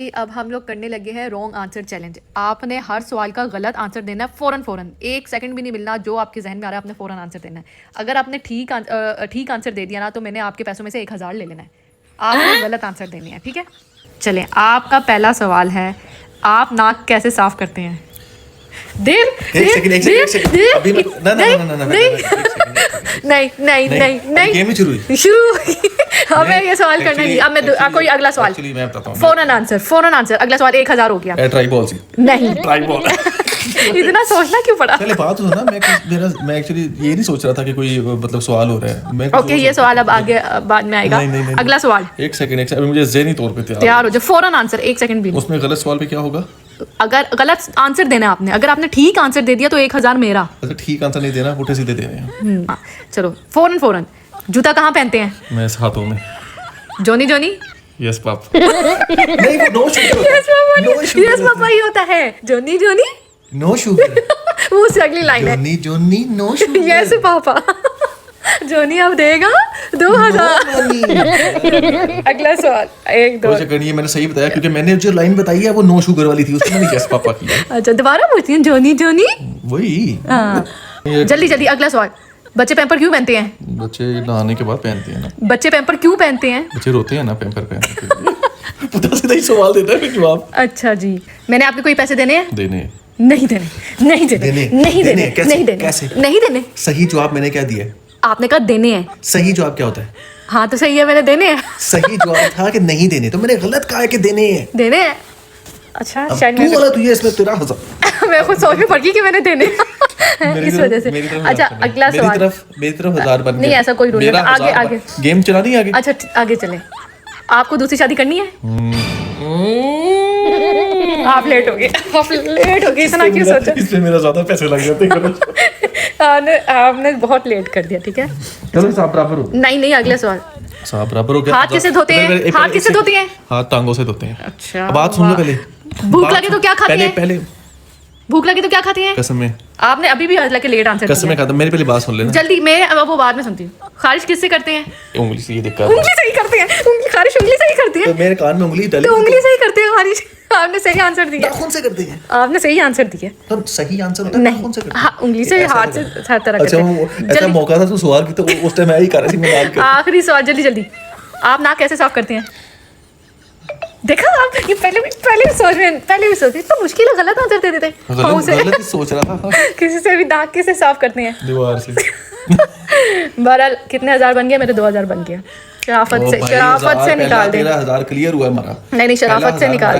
अब हम लोग करने लगे हैं रॉन्ग आंसर चैलेंज। आपने हर सवाल का गलत आंसर देना है फौरन, एक सेकंड भी नहीं मिलना। जो आपके जहन में आ रहा है आपने फौरन आंसर देना है। अगर आपने ठीक आंसर दे दिया ना तो मैंने आपके पैसों में से 1000 ले लेना है। आपने गलत आंसर देने हैं, ठीक है। चलें, आपका पहला सवाल है, आप नाक कैसे साफ करते हैं? नहीं, शुरू हमें ये सवाल करना नहीं। अब मैं कोई अगला सवाल, फौरन आंसर। अगला सवाल 1000 हो गया। नहीं इतना सोचना क्यों पड़ा? पहले बात सुनो ना, मैं एक्चुअली ये नहीं सोच रहा था कि कोई मतलब सवाल हो रहा है। ओके, ये सवाल अब आगे बाद में आएगा। नहीं। अगला सवाल, एक सेकंड अभी मुझे ज़हनी तौर पे तैयार हो जाओ। फौरन आंसर, एक सेकंड भी। उसमें गलत सवाल पे क्या होगा? अगर गलत आंसर देना है आपने, अगर आपने ठीक आंसर दे दिया तो 1000 मेरा। अच्छा, ठीक आंसर नहीं देना, उल्टे सीधे देने हैं। चलो फौरन। जूता कहाँ पहनते हैं? मैं हाथों में। जोनी यस पाप। नहीं, नो शुगर। यस पापा ही होता है। जोनी नो शुगर। वो उससे अगली लाइन है। जोनी नो शुगर। Yes papa. जोनी अब देगा 2000। अगला सवाल, 1 2। ये मैंने सही बताया क्योंकि मैंने जो लाइन बताई है वो नो शुगर वाली थी, उसमें मैंने यस पापा किया। अच्छा, दोबारा पूछती हूँ। जोनी वही। जल्दी अगला सवाल। बच्चे पैम्पर क्यों पहनते हैं? बच्चे नहाने के बाद पहनते हैं ना। बच्चे पैम्पर क्यों पहनते हैं? बच्चे रोते हैं ना पैम्पर पहनने के। पता सीधा ही सवाल देता है जवाब। अच्छा जी, मैंने आपको कोई पैसे देने हैं? नहीं देने। सही जवाब मैंने क्या दिया? आपने कहा देने हैं। सही जवाब क्या होता है? हाँ तो सही है, मैंने देने हैं। सही जवाब था कि नहीं देने, तो मैंने गलत कहा है कि देने हैं। अच्छा, शायद तू गलत हुई है इसमें। तेरा मैं खुद सोच में पड़ गई कि मैंने देने इस वजह से। अच्छा, अगला सवाल। मेरी तरफ 1000 बन गए। नहीं, ऐसा कोई रूल नहीं। आगे गेम चला नहीं आगे। अच्छा, आगे चले। आपको दूसरी शादी करनी है? आप लेट हो गए। इतना क्यों सोचा? इसमें मेरा ज्यादा पैसे लग जाते हैं। आपने बहुत लेट कर दिया, ठीक है। चलो साहब बराबर हो। नहीं, अगला सवाल। साहब बराबर हो गया। हाथ किससे धोते हैं? हाथ टांगों से धोते हैं। अच्छा, बात सुन लो पहले। भूख लगे तो क्या खाते हैं? पहले भूख लगी तो क्या खाती हैं? कसम में। आपने अभी भी हाथ लगे लेट आंसर दिया। कसम में खाता। मेरी पहले बात सुन लेना जल्दी। मैं वो बाद में सुनती हूँ। खारिश किससे करते हैं? उंगली से। ये दिक्कत। उंगली से ही करते हैं। खारिश उंगली से ही करते हैं। तो मेरे कान में उंगली डाली तो उंगली से ही करते हैं खारिश। आपने सही आंसर दिया। नाखून से करते हैं। आपने सही आंसर दिया। तो सही आंसर होता है नाखून से करते हैं। हाँ, उंगली से, हाथ से, हर तरह करते हैं। अच्छा, ऐसा मौका था तो सवाल की, तो उस टाइम मैं ही कर रही थी। आखिरी सवाल, जल्दी। आप नाक कैसे साफ करते हैं? देखा आप, ये पहले भी सोच में तो मुश्किल है, गलत आंसर दे देते। गलत ही सोच रहा था। किसी से भी नाक कैसे साफ करते हैं? दीवार से। बहरहाल कितने 1000 बन गया? मेरे 2000 बन गया। शराफत से निकाल दे। 13,000 क्लियर हुआ हमारा। नहीं, शराफत से निकाल।